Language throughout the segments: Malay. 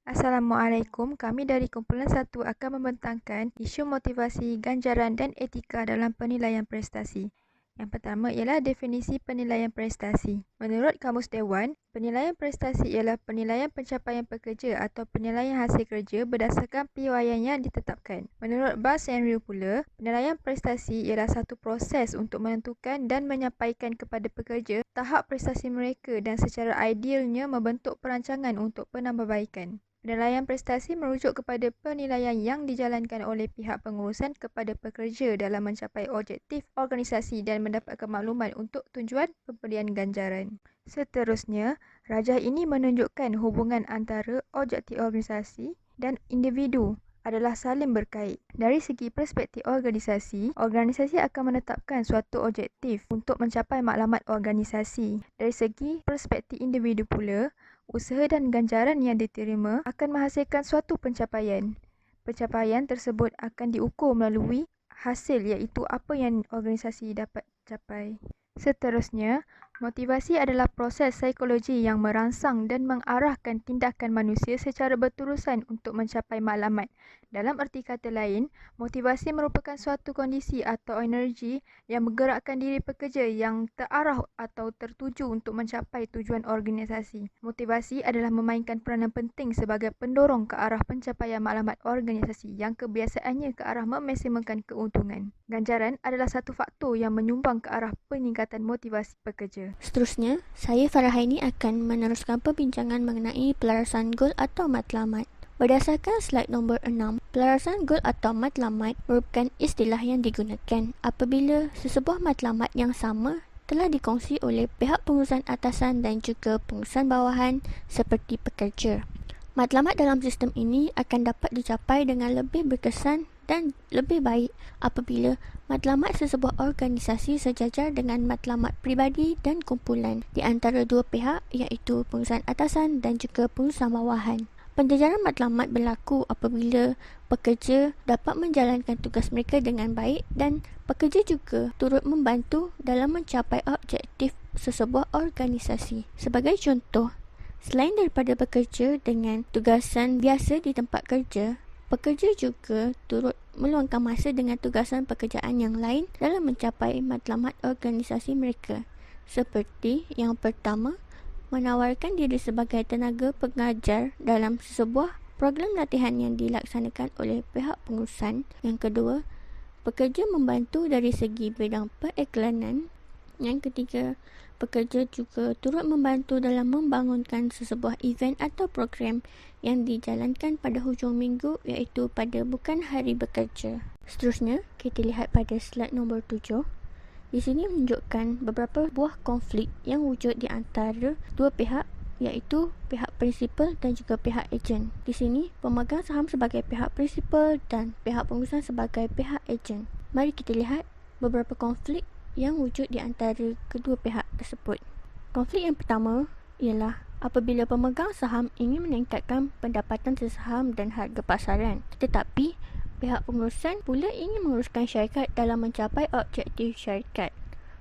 Assalamualaikum, kami dari Kumpulan 1 akan membentangkan isu motivasi, ganjaran dan etika dalam penilaian prestasi. Yang pertama ialah definisi penilaian prestasi. Menurut Kamus Dewan, penilaian prestasi ialah penilaian pencapaian pekerja atau penilaian hasil kerja berdasarkan piawaian yang ditetapkan. Menurut Bas and Ryu pula, penilaian prestasi ialah satu proses untuk menentukan dan menyampaikan kepada pekerja tahap prestasi mereka dan secara idealnya membentuk perancangan untuk penambahbaikan. Penilaian prestasi merujuk kepada penilaian yang dijalankan oleh pihak pengurusan kepada pekerja dalam mencapai objektif organisasi dan mendapatkan maklumat untuk tujuan pemberian ganjaran. Seterusnya, rajah ini menunjukkan hubungan antara objektif organisasi dan individu adalah saling berkait. Dari segi perspektif organisasi akan menetapkan suatu objektif untuk mencapai maklumat organisasi. Dari segi perspektif individu pula, usaha dan ganjaran yang diterima akan menghasilkan suatu pencapaian. Pencapaian tersebut akan diukur melalui hasil iaitu apa yang organisasi dapat capai. Seterusnya, motivasi adalah proses psikologi yang merangsang dan mengarahkan tindakan manusia secara berterusan untuk mencapai matlamat. Dalam erti kata lain, motivasi merupakan suatu kondisi atau energi yang menggerakkan diri pekerja yang terarah atau tertuju untuk mencapai tujuan organisasi. Motivasi adalah memainkan peranan penting sebagai pendorong ke arah pencapaian matlamat organisasi yang kebiasaannya ke arah memaksimalkan keuntungan. Ganjaran adalah satu faktor yang menyumbang ke arah peningkatan motivasi pekerja. Seterusnya, saya Farahaini akan meneruskan perbincangan mengenai pelarasan gol atau matlamat. Berdasarkan slide nombor 6, pelarasan gol atau matlamat merupakan istilah yang digunakan apabila sesebuah matlamat yang sama telah dikongsi oleh pihak pengurusan atasan dan juga pengurusan bawahan seperti pekerja. Matlamat dalam sistem ini akan dapat dicapai dengan lebih berkesan dan lebih baik apabila matlamat sesebuah organisasi sejajar dengan matlamat pribadi dan kumpulan di antara dua pihak iaitu pengurusan atasan dan juga pengurusan bawahan. Penjajaran matlamat berlaku apabila pekerja dapat menjalankan tugas mereka dengan baik dan pekerja juga turut membantu dalam mencapai objektif sesebuah organisasi. Sebagai contoh, selain daripada bekerja dengan tugasan biasa di tempat kerja, pekerja juga turut meluangkan masa dengan tugasan pekerjaan yang lain dalam mencapai matlamat organisasi mereka. Seperti yang pertama, menawarkan diri sebagai tenaga pengajar dalam sebuah program latihan yang dilaksanakan oleh pihak pengurusan. Yang kedua, pekerja membantu dari segi bidang periklanan. Yang ketiga, pekerja juga turut membantu dalam membangunkan sesebuah event atau program yang dijalankan pada hujung minggu iaitu pada bukan hari bekerja. Seterusnya, kita lihat pada slide nombor 7. Di sini menunjukkan beberapa buah konflik yang wujud di antara dua pihak iaitu pihak prinsipal dan juga pihak ejen. Di sini, pemegang saham sebagai pihak prinsipal dan pihak pengurusan sebagai pihak ejen. Mari kita lihat beberapa konflik yang wujud di antara kedua pihak tersebut. Konflik yang pertama ialah apabila pemegang saham ingin meningkatkan pendapatan sesaham dan harga pasaran, tetapi pihak pengurusan pula ingin menguruskan syarikat dalam mencapai objektif syarikat,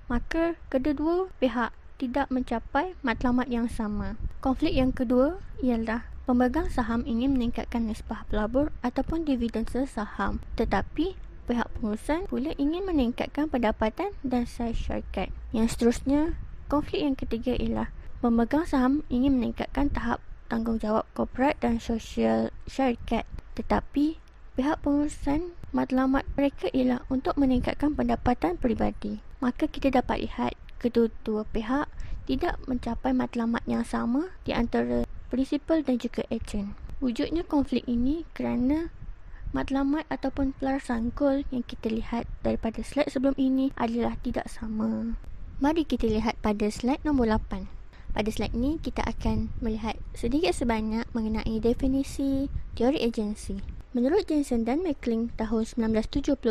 maka kedua-dua pihak tidak mencapai matlamat yang sama. Konflik yang kedua ialah pemegang saham ingin meningkatkan nisbah pelabur ataupun dividen sesaham, tetapi pihak pengurusan pula ingin meningkatkan pendapatan dan saiz syarikat. Yang seterusnya, konflik yang ketiga ialah pemegang saham ingin meningkatkan tahap tanggungjawab korporat dan sosial syarikat, tetapi pihak pengurusan matlamat mereka ialah untuk meningkatkan pendapatan peribadi. Maka kita dapat lihat kedua-dua pihak tidak mencapai matlamat yang sama di antara prinsipal dan juga ejen. Wujudnya konflik ini kerana matlamat ataupun pelarasan gol yang kita lihat daripada slide sebelum ini adalah tidak sama. Mari kita lihat pada slide nombor 8. Pada slide ini kita akan melihat sedikit sebanyak mengenai definisi teori agensi. Menurut Jensen dan McLean tahun 1976,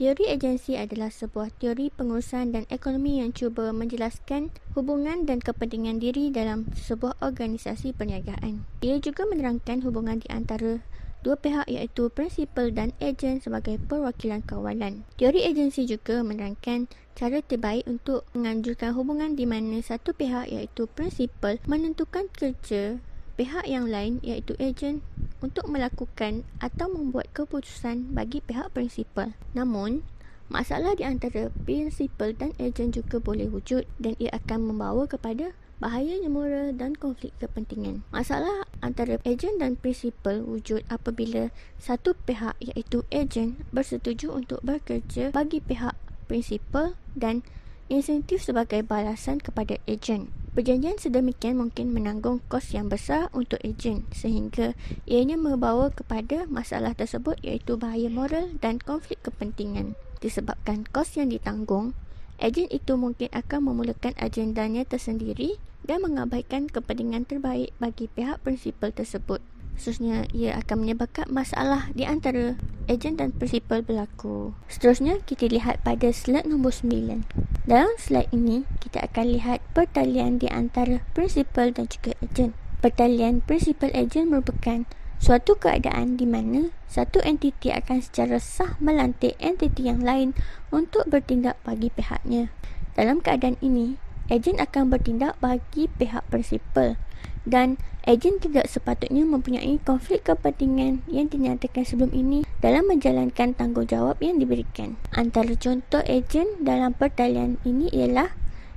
teori agensi adalah sebuah teori pengurusan dan ekonomi yang cuba menjelaskan hubungan dan kepentingan diri dalam sebuah organisasi perniagaan. Ia juga menerangkan hubungan di antara dua pihak iaitu prinsipal dan ejen sebagai perwakilan kawalan. Teori agensi juga menerangkan cara terbaik untuk menganjurkan hubungan di mana satu pihak iaitu prinsipal menentukan kerja pihak yang lain iaitu ejen untuk melakukan atau membuat keputusan bagi pihak prinsipal. Namun, masalah di antara prinsipal dan ejen juga boleh wujud dan ia akan membawa kepada bahayanya moral dan konflik kepentingan. Masalah antara ejen dan prinsipal wujud apabila satu pihak iaitu ejen bersetuju untuk bekerja bagi pihak prinsipal dan insentif sebagai balasan kepada ejen. Perjanjian sedemikian mungkin menanggung kos yang besar untuk ejen sehingga ianya membawa kepada masalah tersebut iaitu bahaya moral dan konflik kepentingan. Disebabkan kos yang ditanggung, ejen itu mungkin akan memulakan agendanya tersendiri dan mengabaikan kepentingan terbaik bagi pihak prinsipal tersebut. Khususnya, ia akan menyebabkan masalah di antara ejen dan prinsipal berlaku. Seterusnya, kita lihat pada slide nombor 9. Dalam slide ini, kita akan lihat pertalian di antara prinsipal dan juga ejen. Pertalian prinsipal ejen merupakan suatu keadaan di mana satu entiti akan secara sah melantik entiti yang lain untuk bertindak bagi pihaknya. Dalam keadaan ini, ejen akan bertindak bagi pihak prinsipal dan ejen tidak sepatutnya mempunyai konflik kepentingan yang dinyatakan sebelum ini dalam menjalankan tanggungjawab yang diberikan. Antara contoh ejen dalam pertalian ini ialah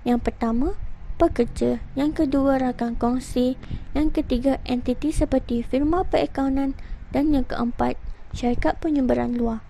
yang pertama, pekerja, yang kedua, rakan kongsi, yang ketiga, entiti seperti firma perakaunan dan yang keempat, syarikat penyumberan luar.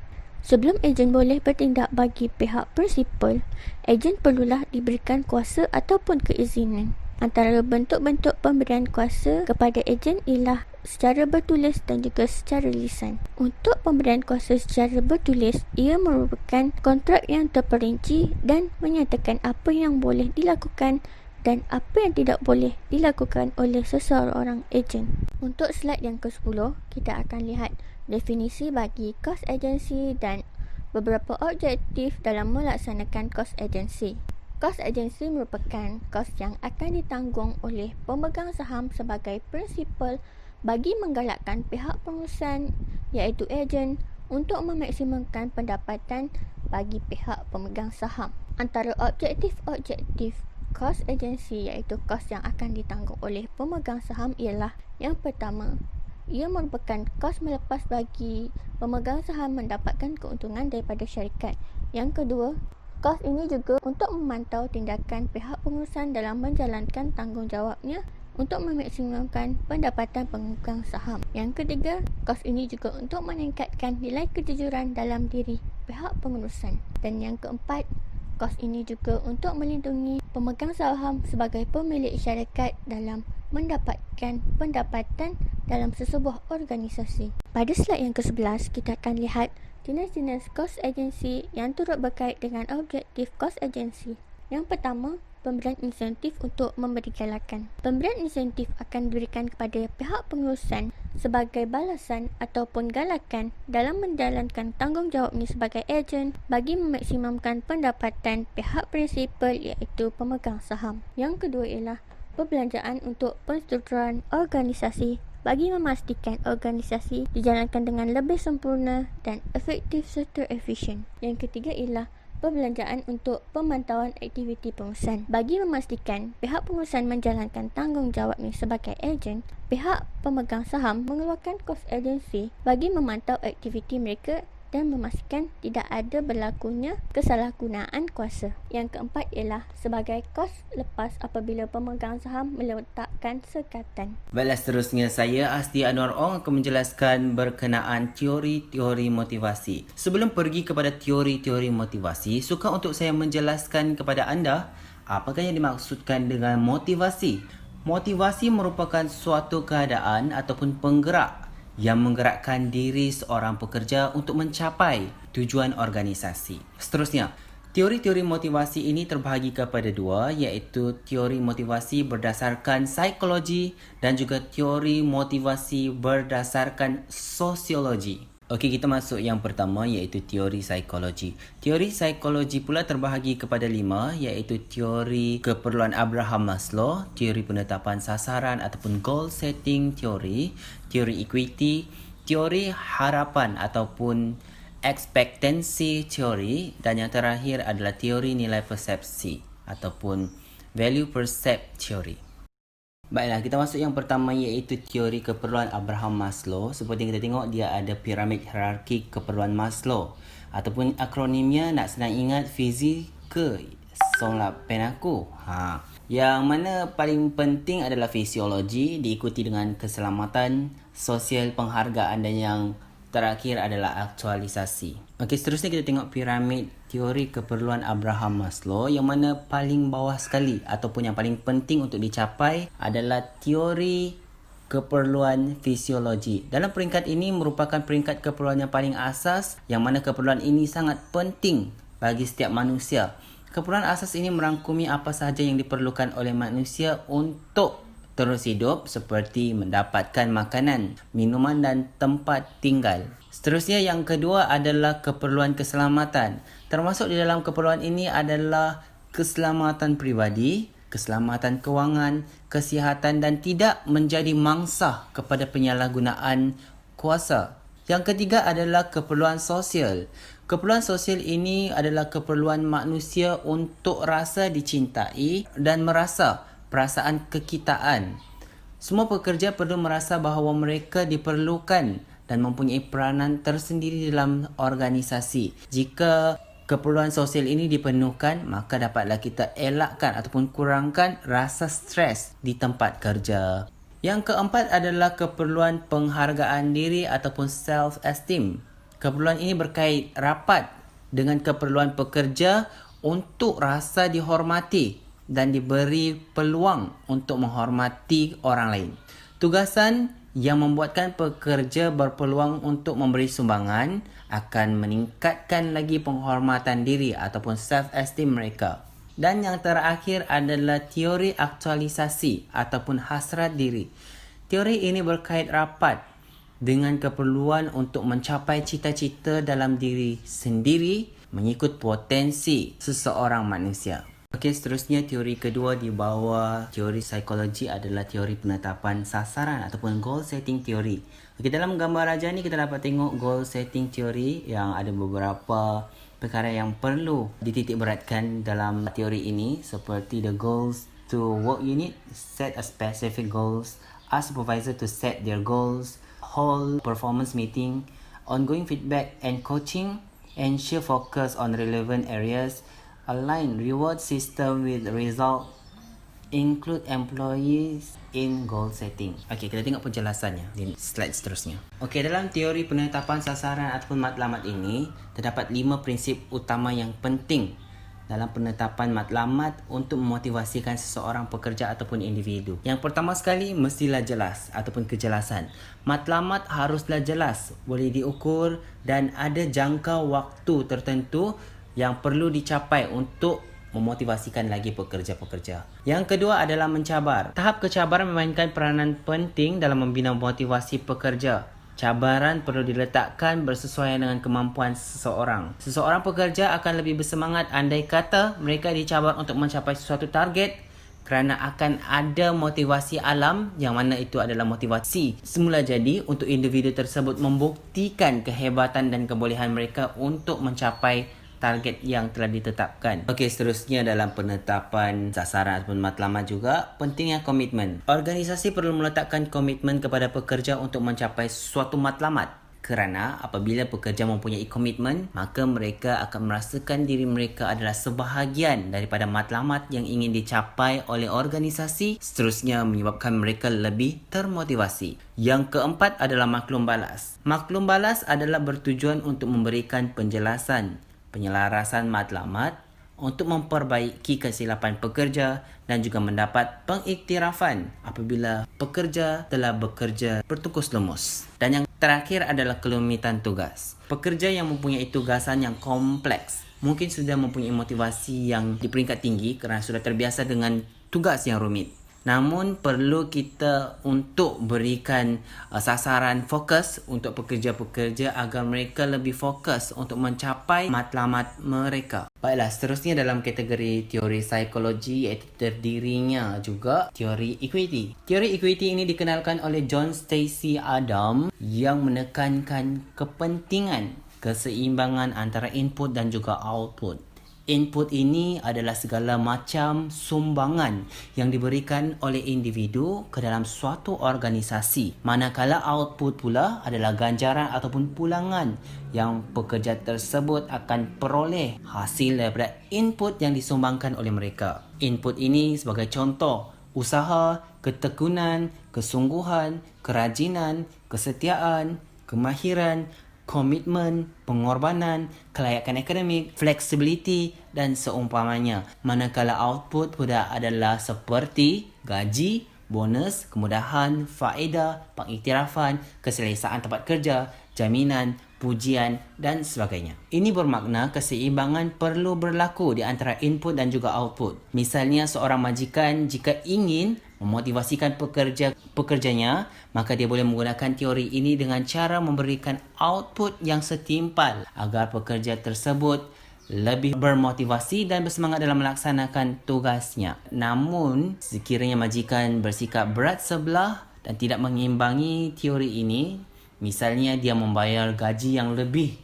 Sebelum ejen boleh bertindak bagi pihak prinsipal, ejen perlulah diberikan kuasa ataupun keizinan. Antara bentuk-bentuk pemberian kuasa kepada ejen ialah secara bertulis dan juga secara lisan. Untuk pemberian kuasa secara bertulis, ia merupakan kontrak yang terperinci dan menyatakan apa yang boleh dilakukan dan apa yang tidak boleh dilakukan oleh seseorang ejen. Untuk slide yang ke-10, kita akan lihat definisi bagi kos agensi dan beberapa objektif dalam melaksanakan kos agensi. Kos agensi merupakan kos yang akan ditanggung oleh pemegang saham sebagai prinsipal bagi menggalakkan pihak pengurusan iaitu ejen untuk memaksimumkan pendapatan bagi pihak pemegang saham. Antara objektif kos agensi iaitu kos yang akan ditanggung oleh pemegang saham ialah yang pertama, ia merupakan kos melepas bagi pemegang saham mendapatkan keuntungan daripada syarikat. Yang kedua, kos ini juga untuk memantau tindakan pihak pengurusan dalam menjalankan tanggungjawabnya untuk memaksimumkan pendapatan pemegang saham. Yang ketiga, kos ini juga untuk meningkatkan nilai kejujuran dalam diri pihak pengurusan. Dan yang keempat, kos ini juga untuk melindungi pemegang saham sebagai pemilik syarikat dalam mendapatkan pendapatan dalam sesebuah organisasi. Pada slide yang ke-11, kita akan lihat jenis-jenis kos agensi yang turut berkait dengan objektif kos agensi. Yang pertama, pemberian insentif untuk memberi galakan. Pemberian insentif akan diberikan kepada pihak pengurusan sebagai balasan ataupun galakan dalam menjalankan tanggungjawabnya sebagai ejen bagi memaksimumkan pendapatan pihak prinsipal iaitu pemegang saham. Yang kedua ialah perbelanjaan untuk penstrukturan organisasi bagi memastikan organisasi dijalankan dengan lebih sempurna dan efektif serta efisien. Yang ketiga ialah perbelanjaan untuk pemantauan aktiviti pengurusan bagi memastikan pihak pengurusan menjalankan tanggungjawabnya sebagai ejen. Pihak pemegang saham mengeluarkan kos agensi bagi memantau aktiviti mereka dan memastikan tidak ada berlakunya kesalahgunaan kuasa. Yang keempat ialah sebagai kos lepas apabila pemegang saham meletakkan sekatan. Baiklah, seterusnya saya Asti Anwar Ong akan menjelaskan berkenaan teori-teori motivasi. Sebelum pergi kepada teori-teori motivasi, suka untuk saya menjelaskan kepada anda apakah yang dimaksudkan dengan motivasi. Motivasi merupakan suatu keadaan ataupun penggerak yang menggerakkan diri seorang pekerja untuk mencapai tujuan organisasi. Seterusnya, teori-teori motivasi ini terbahagi kepada dua, iaitu teori motivasi berdasarkan psikologi dan juga teori motivasi berdasarkan sosiologi. Okey, kita masuk yang pertama iaitu teori psikologi. Teori psikologi pula terbahagi kepada 5, iaitu teori keperluan Abraham Maslow, teori penetapan sasaran ataupun goal setting teori, teori equity, teori harapan ataupun expectancy teori dan yang terakhir adalah teori nilai persepsi ataupun value percept teori. Baiklah, kita masuk yang pertama iaitu teori keperluan Abraham Maslow. Seperti yang kita tengok, dia ada piramid hierarki keperluan Maslow. Ataupun akronimnya, nak senang ingat, fizike. Solap pen aku. Yang mana paling penting adalah fisiologi, diikuti dengan keselamatan, sosial, penghargaan, dan yang terakhir adalah aktualisasi. Okey, seterusnya kita tengok piramid teori keperluan Abraham Maslow, yang mana paling bawah sekali ataupun yang paling penting untuk dicapai adalah teori keperluan fisiologi. Dalam peringkat ini merupakan peringkat keperluan yang paling asas, yang mana keperluan ini sangat penting bagi setiap manusia. Keperluan asas ini merangkumi apa sahaja yang diperlukan oleh manusia untuk terus hidup, seperti mendapatkan makanan, minuman dan tempat tinggal. Seterusnya yang kedua adalah keperluan keselamatan. Termasuk di dalam keperluan ini adalah keselamatan pribadi, keselamatan kewangan, kesihatan dan tidak menjadi mangsa kepada penyalahgunaan kuasa. Yang ketiga adalah keperluan sosial. Keperluan sosial ini adalah keperluan manusia untuk rasa dicintai dan merasa perasaan kekitaan. Semua pekerja perlu merasa bahawa mereka diperlukan dan mempunyai peranan tersendiri dalam organisasi. Jika keperluan sosial ini dipenuhkan, maka dapatlah kita elakkan ataupun kurangkan rasa stres di tempat kerja. Yang keempat adalah keperluan penghargaan diri ataupun self-esteem. Keperluan ini berkait rapat dengan keperluan pekerja untuk rasa dihormati dan diberi peluang untuk menghormati orang lain. Tugasan yang membuatkan pekerja berpeluang untuk memberi sumbangan akan meningkatkan lagi penghormatan diri ataupun self-esteem mereka. Dan yang terakhir adalah teori aktualisasi ataupun hasrat diri. Teori ini berkait rapat dengan keperluan untuk mencapai cita-cita dalam diri sendiri mengikut potensi seseorang manusia. Okey, seterusnya teori kedua di bawah teori psikologi adalah teori penetapan sasaran ataupun goal setting theory. Okey, dalam gambar raja ni kita dapat tengok goal setting theory yang ada beberapa perkara yang perlu dititik beratkan dalam teori ini, seperti the goals to work unit, set a specific goals, ask supervisor to set their goals, hold performance meeting, ongoing feedback and coaching, ensure focus on relevant areas, align reward system with result, include employees in goal setting. Okey, kita tengok penjelasannya di slide seterusnya. Okey, dalam teori penetapan sasaran ataupun matlamat ini, terdapat 5 prinsip utama yang penting dalam penetapan matlamat untuk memotivasikan seseorang pekerja ataupun individu. Yang pertama sekali, mestilah jelas ataupun kejelasan. Matlamat haruslah jelas, boleh diukur dan ada jangka waktu tertentu yang perlu dicapai untuk memotivasikan lagi pekerja-pekerja. Yang kedua adalah mencabar. Tahap kecabaran memainkan peranan penting dalam membina motivasi pekerja. Cabaran perlu diletakkan bersesuaian dengan kemampuan seseorang. Seseorang pekerja akan lebih bersemangat andai kata mereka dicabar untuk mencapai sesuatu target, kerana akan ada motivasi alam yang mana itu adalah motivasi semula jadi untuk individu tersebut membuktikan kehebatan dan kebolehan mereka untuk mencapai target yang telah ditetapkan. Okey, seterusnya dalam penetapan sasaran ataupun matlamat juga, pentingnya komitmen. Organisasi perlu meletakkan komitmen kepada pekerja untuk mencapai suatu matlamat. Kerana apabila pekerja mempunyai komitmen, maka mereka akan merasakan diri mereka adalah sebahagian daripada matlamat yang ingin dicapai oleh organisasi, seterusnya menyebabkan mereka lebih termotivasi. Yang keempat adalah maklum balas. Maklum balas adalah bertujuan untuk memberikan penjelasan, penyelarasan matlamat untuk memperbaiki kesilapan pekerja dan juga mendapat pengiktirafan apabila pekerja telah bekerja bertungkus lumus. Dan yang terakhir adalah kelumitan tugas. Pekerja yang mempunyai tugasan yang kompleks mungkin sudah mempunyai motivasi yang di peringkat tinggi kerana sudah terbiasa dengan tugas yang rumit. Namun perlu kita untuk berikan sasaran fokus untuk pekerja-pekerja agar mereka lebih fokus untuk mencapai matlamat mereka. Baiklah, seterusnya dalam kategori teori psikologi iaitu terdirinya juga teori equity. Teori equity ini dikenalkan oleh John Stacey Adam yang menekankan kepentingan keseimbangan antara input dan juga output. Input ini adalah segala macam sumbangan yang diberikan oleh individu ke dalam suatu organisasi. Manakala output pula adalah ganjaran ataupun pulangan yang pekerja tersebut akan peroleh hasil daripada input yang disumbangkan oleh mereka. Input ini sebagai contoh usaha, ketekunan, kesungguhan, kerajinan, kesetiaan, kemahiran, komitmen, pengorbanan, kelayakan akademik, flexibility dan seumpamanya. Manakala output pula adalah seperti gaji, bonus, kemudahan, faedah, pengiktirafan, keselesaan tempat kerja, jaminan, pujian dan sebagainya. Ini bermakna keseimbangan perlu berlaku di antara input dan juga output. Misalnya seorang majikan jika ingin memotivasikan pekerjanya, maka dia boleh menggunakan teori ini dengan cara memberikan output yang setimpal agar pekerja tersebut lebih bermotivasi dan bersemangat dalam melaksanakan tugasnya. Namun, sekiranya majikan bersikap berat sebelah dan tidak mengimbangi teori ini, misalnya dia membayar gaji yang lebih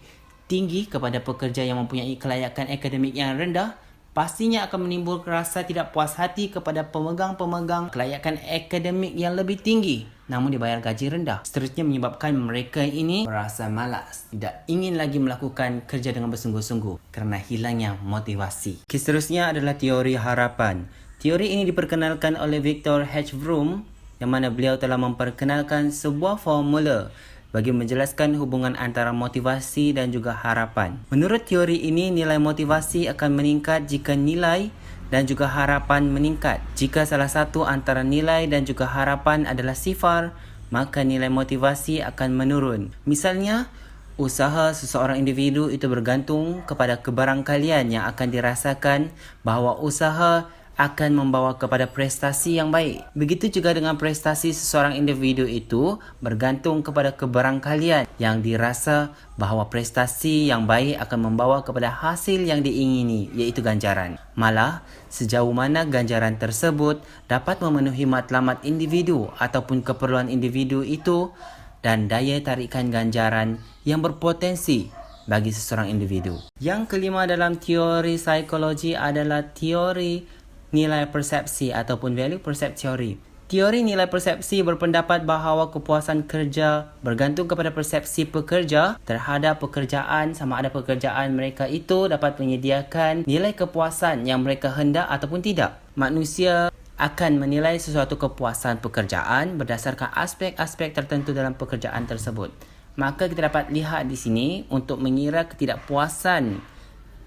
tinggi kepada pekerja yang mempunyai kelayakan akademik yang rendah, pastinya akan menimbulkan rasa tidak puas hati kepada pemegang-pemegang kelayakan akademik yang lebih tinggi namun dibayar gaji rendah. Seterusnya menyebabkan mereka ini merasa malas, tidak ingin lagi melakukan kerja dengan bersungguh-sungguh kerana hilangnya motivasi. Seterusnya adalah teori harapan. Teori ini diperkenalkan oleh Victor H. Vroom yang mana beliau telah memperkenalkan sebuah formula bagi menjelaskan hubungan antara motivasi dan juga harapan. Menurut teori ini, nilai motivasi akan meningkat jika nilai dan juga harapan meningkat. Jika salah satu antara nilai dan juga harapan adalah sifar, maka nilai motivasi akan menurun. Misalnya, usaha seseorang individu itu bergantung kepada kebarangkalian yang akan dirasakan bahawa usaha akan membawa kepada prestasi yang baik. Begitu juga dengan prestasi seseorang individu itu bergantung kepada kebarangkalian yang dirasa bahawa prestasi yang baik akan membawa kepada hasil yang diingini, iaitu ganjaran. Malah, sejauh mana ganjaran tersebut dapat memenuhi matlamat individu ataupun keperluan individu itu dan daya tarikan ganjaran yang berpotensi bagi seseorang individu. Yang kelima dalam teori psikologi adalah teori nilai persepsi ataupun value percept theory. Teori nilai persepsi berpendapat bahawa kepuasan kerja bergantung kepada persepsi pekerja terhadap pekerjaan, sama ada pekerjaan mereka itu dapat menyediakan nilai kepuasan yang mereka hendak ataupun tidak. Manusia akan menilai sesuatu kepuasan pekerjaan berdasarkan aspek-aspek tertentu dalam pekerjaan tersebut. Maka kita dapat lihat di sini untuk mengira ketidakpuasan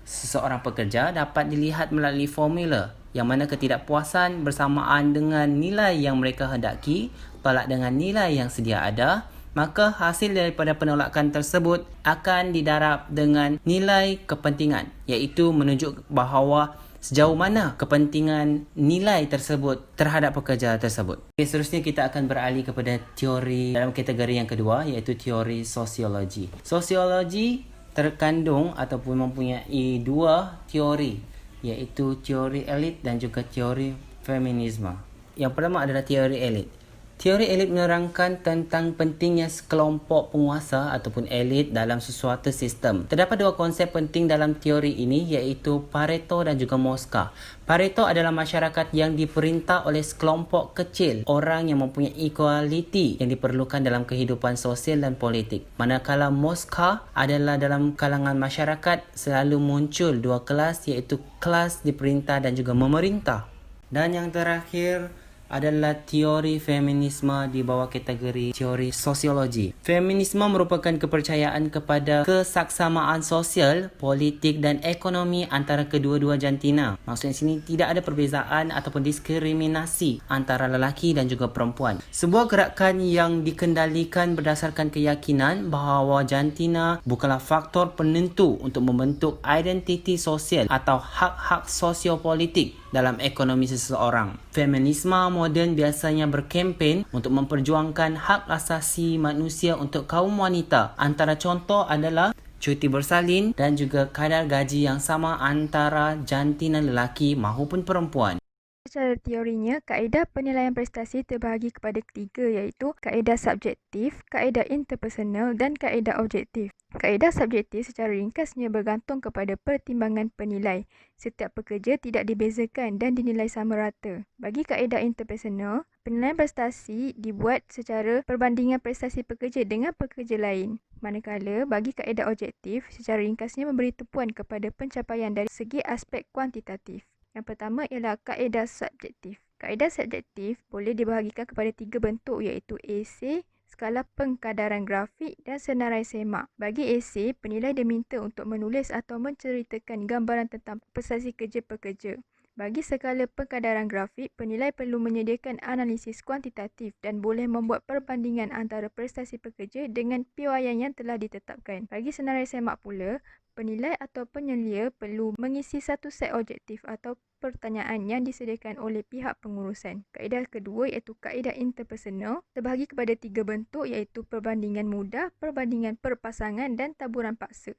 seseorang pekerja dapat dilihat melalui formula yang mana ketidakpuasan bersamaan dengan nilai yang mereka hendaki tolak dengan nilai yang sedia ada, maka hasil daripada penolakan tersebut akan didarab dengan nilai kepentingan, iaitu menunjuk bahawa sejauh mana kepentingan nilai tersebut terhadap pekerja tersebut. Seterusnya kita akan beralih kepada teori dalam kategori yang kedua, iaitu teori sosiologi. Sosiologi terkandung ataupun mempunyai dua teori, iaitu teori elit dan juga teori feminisme. Yang pertama adalah teori elit. Teori elit menerangkan tentang pentingnya sekelompok penguasa ataupun elit dalam sesuatu sistem. Terdapat dua konsep penting dalam teori ini, iaitu Pareto dan juga Mosca. Pareto adalah masyarakat yang diperintah oleh sekelompok kecil orang yang mempunyai equality yang diperlukan dalam kehidupan sosial dan politik. Manakala Mosca adalah dalam kalangan masyarakat selalu muncul dua kelas, iaitu kelas diperintah dan juga memerintah. Dan yang terakhir adalah teori feminisme di bawah kategori teori sosiologi. Feminisme merupakan kepercayaan kepada kesaksamaan sosial, politik dan ekonomi antara kedua-dua jantina. Maksudnya sini tidak ada perbezaan ataupun diskriminasi antara lelaki dan juga perempuan. Sebuah gerakan yang dikendalikan berdasarkan keyakinan bahawa jantina bukanlah faktor penentu untuk membentuk identiti sosial atau hak-hak sosiopolitik dalam ekonomi seseorang. Feminisme moden biasanya berkempen untuk memperjuangkan hak asasi manusia untuk kaum wanita. Antara contoh adalah cuti bersalin dan juga kadar gaji yang sama antara jantina lelaki maupun perempuan. Secara teorinya, kaedah penilaian prestasi terbahagi kepada ketiga iaitu kaedah subjektif, kaedah interpersonal dan kaedah objektif. Kaedah subjektif secara ringkasnya bergantung kepada pertimbangan penilai. Setiap pekerja tidak dibezakan dan dinilai sama rata. Bagi kaedah interpersonal, penilaian prestasi dibuat secara perbandingan prestasi pekerja dengan pekerja lain. Manakala bagi kaedah objektif, secara ringkasnya memberi tumpuan kepada pencapaian dari segi aspek kuantitatif. Yang pertama ialah kaedah subjektif. Kaedah subjektif boleh dibahagikan kepada 3 bentuk iaitu esei, skala pengkadaran grafik dan senarai semak. Bagi esei, penilai diminta untuk menulis atau menceritakan gambaran tentang prestasi kerja pekerja. Bagi skala pengkadaran grafik, penilai perlu menyediakan analisis kuantitatif dan boleh membuat perbandingan antara prestasi pekerja dengan piawaian yang telah ditetapkan. Bagi senarai semak pula, penilai atau penyelia perlu mengisi satu set objektif atau pertanyaan yang disediakan oleh pihak pengurusan. Kaedah kedua iaitu kaedah interpersonal terbahagi kepada 3 bentuk iaitu perbandingan mudah, perbandingan perpasangan dan taburan paksa.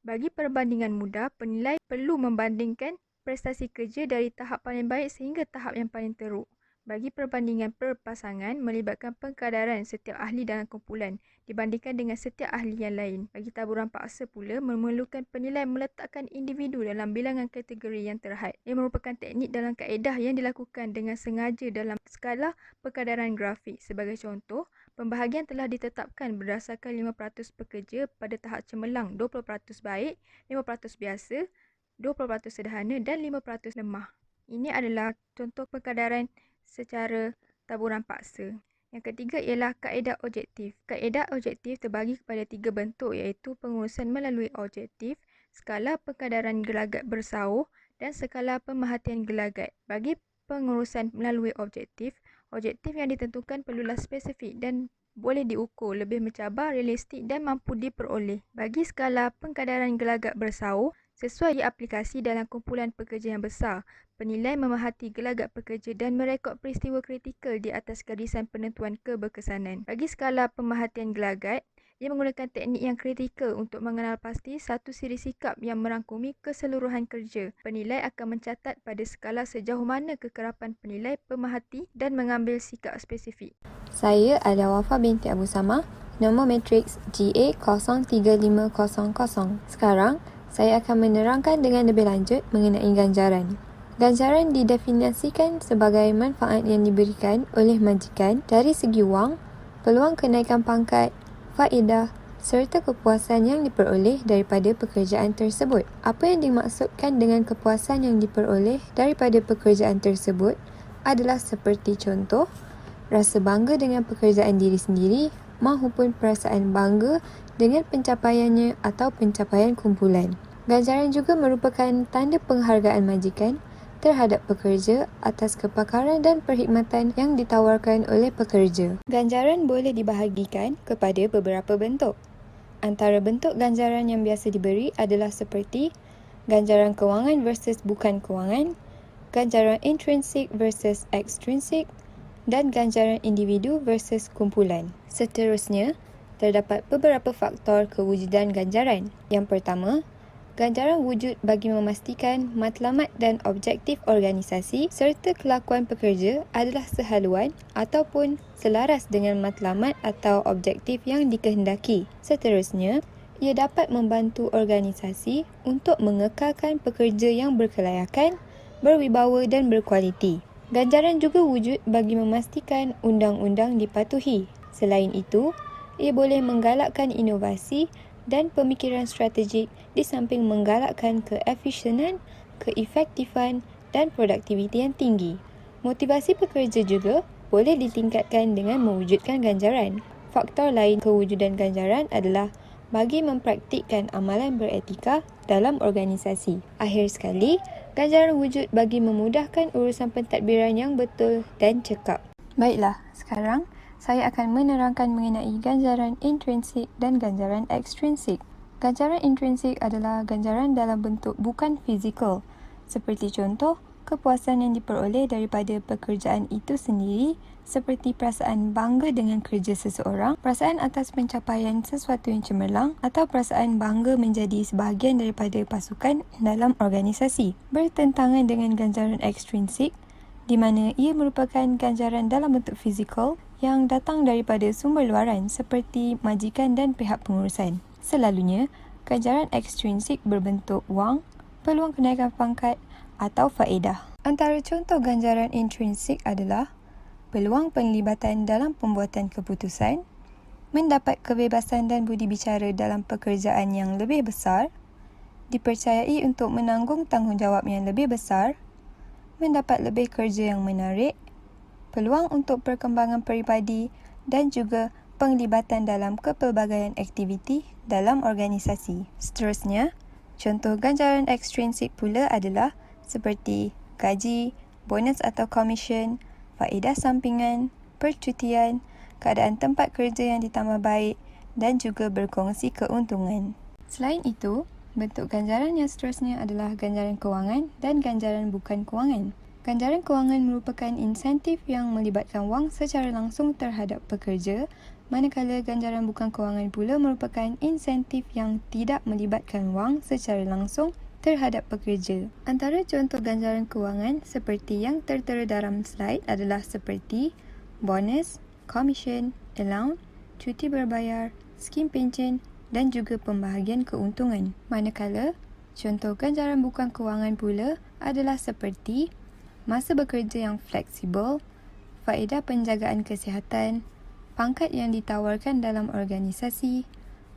Bagi perbandingan mudah, penilai perlu membandingkan prestasi kerja dari tahap paling baik sehingga tahap yang paling teruk. Bagi perbandingan perpasangan, melibatkan pengkadaran setiap ahli dalam kumpulan dibandingkan dengan setiap ahli yang lain. Bagi taburan paksa pula, memerlukan penilai meletakkan individu dalam bilangan kategori yang terhad. Ia merupakan teknik dalam kaedah yang dilakukan dengan sengaja dalam skala pengkadaran grafik. Sebagai contoh, pembahagian telah ditetapkan berdasarkan 5% pekerja pada tahap cemerlang, 20% baik, 5% biasa, 20% sederhana dan 5% lemah. Ini adalah contoh pengkadaran secara taburan paksa. Yang ketiga ialah kaedah objektif. Kaedah objektif terbahagi kepada 3 bentuk iaitu pengurusan melalui objektif, skala pengkadaran gelagat bersaur dan skala pemerhatian gelagat. Bagi pengurusan melalui objektif, objektif yang ditentukan perlulah spesifik dan boleh diukur, lebih mencabar, realistik dan mampu diperoleh. Bagi skala pengkadaran gelagat bersaur, sesuai diaplikasi dalam kumpulan pekerja yang besar, penilai memerhati gelagat pekerja dan merekod peristiwa kritikal di atas garisan penentuan keberkesanan. Bagi skala pemerhatian gelagat, ia menggunakan teknik yang kritikal untuk mengenal pasti satu siri sikap yang merangkumi keseluruhan kerja. Penilai akan mencatat pada skala sejauh mana kekerapan penilai pemerhati dan mengambil sikap spesifik. Saya adalah Wafa binti Abu Samah, nombor matriks GA03500. Sekarang, saya akan menerangkan dengan lebih lanjut mengenai ganjaran. Ganjaran didefinisikan sebagai manfaat yang diberikan oleh majikan dari segi wang, peluang kenaikan pangkat, faedah serta kepuasan yang diperoleh daripada pekerjaan tersebut. Apa yang dimaksudkan dengan kepuasan yang diperoleh daripada pekerjaan tersebut adalah seperti contoh, rasa bangga dengan pekerjaan diri sendiri mahupun perasaan bangga dengan pencapaiannya atau pencapaian kumpulan. Ganjaran juga merupakan tanda penghargaan majikan terhadap pekerja atas kepakaran dan perkhidmatan yang ditawarkan oleh pekerja. Ganjaran boleh dibahagikan kepada beberapa bentuk. Antara bentuk ganjaran yang biasa diberi adalah seperti ganjaran kewangan versus bukan kewangan, ganjaran intrinsik versus ekstrinsik, dan ganjaran individu versus kumpulan. Seterusnya, terdapat beberapa faktor kewujudan ganjaran. Yang pertama, ganjaran wujud bagi memastikan matlamat dan objektif organisasi serta kelakuan pekerja adalah sehaluan ataupun selaras dengan matlamat atau objektif yang dikehendaki. Seterusnya, ia dapat membantu organisasi untuk mengekalkan pekerja yang berkelayakan, berwibawa dan berkualiti. Ganjaran juga wujud bagi memastikan undang-undang dipatuhi. Selain itu, ia boleh menggalakkan inovasi dan pemikiran strategik di samping menggalakkan keefisienan, keefektifan dan produktiviti yang tinggi. Motivasi pekerja juga boleh ditingkatkan dengan mewujudkan ganjaran. Faktor lain kewujudan ganjaran adalah bagi mempraktikkan amalan beretika dalam organisasi. Akhir sekali, ganjaran wujud bagi memudahkan urusan pentadbiran yang betul dan cekap. Baiklah, sekarang saya akan menerangkan mengenai ganjaran intrinsik dan ganjaran ekstrinsik. Ganjaran intrinsik adalah ganjaran dalam bentuk bukan fizikal, seperti contoh, kepuasan yang diperoleh daripada pekerjaan itu sendiri, seperti perasaan bangga dengan kerja seseorang, perasaan atas pencapaian sesuatu yang cemerlang, atau perasaan bangga menjadi sebahagian daripada pasukan dalam organisasi. Bertentangan dengan ganjaran ekstrinsik, di mana ia merupakan ganjaran dalam bentuk fizikal yang datang daripada sumber luaran seperti majikan dan pihak pengurusan. Selalunya, ganjaran ekstrinsik berbentuk wang, peluang kenaikan pangkat atau faedah. Antara contoh ganjaran intrinsik adalah peluang penglibatan dalam pembuatan keputusan, mendapat kebebasan dan budi bicara dalam pekerjaan yang lebih besar, dipercayai untuk menanggung tanggungjawab yang lebih besar, mendapat lebih kerja yang menarik, peluang untuk perkembangan peribadi dan juga penglibatan dalam kepelbagaian aktiviti dalam organisasi. Seterusnya, contoh ganjaran ekstrinsik pula adalah seperti gaji, bonus atau komisen, faedah sampingan, percutian, keadaan tempat kerja yang ditambah baik dan juga berkongsi keuntungan. Selain itu, bentuk ganjaran yang seterusnya adalah ganjaran kewangan dan ganjaran bukan kewangan. Ganjaran kewangan merupakan insentif yang melibatkan wang secara langsung terhadap pekerja, manakala ganjaran bukan kewangan pula merupakan insentif yang tidak melibatkan wang secara langsung terhadap pekerja. Antara contoh ganjaran kewangan seperti yang tertera dalam slide adalah seperti bonus, komisen, allowance, cuti berbayar, skim pencen dan juga pembahagian keuntungan. Manakala, contoh ganjaran bukan kewangan pula adalah seperti masa bekerja yang fleksibel, faedah penjagaan kesihatan, pangkat yang ditawarkan dalam organisasi,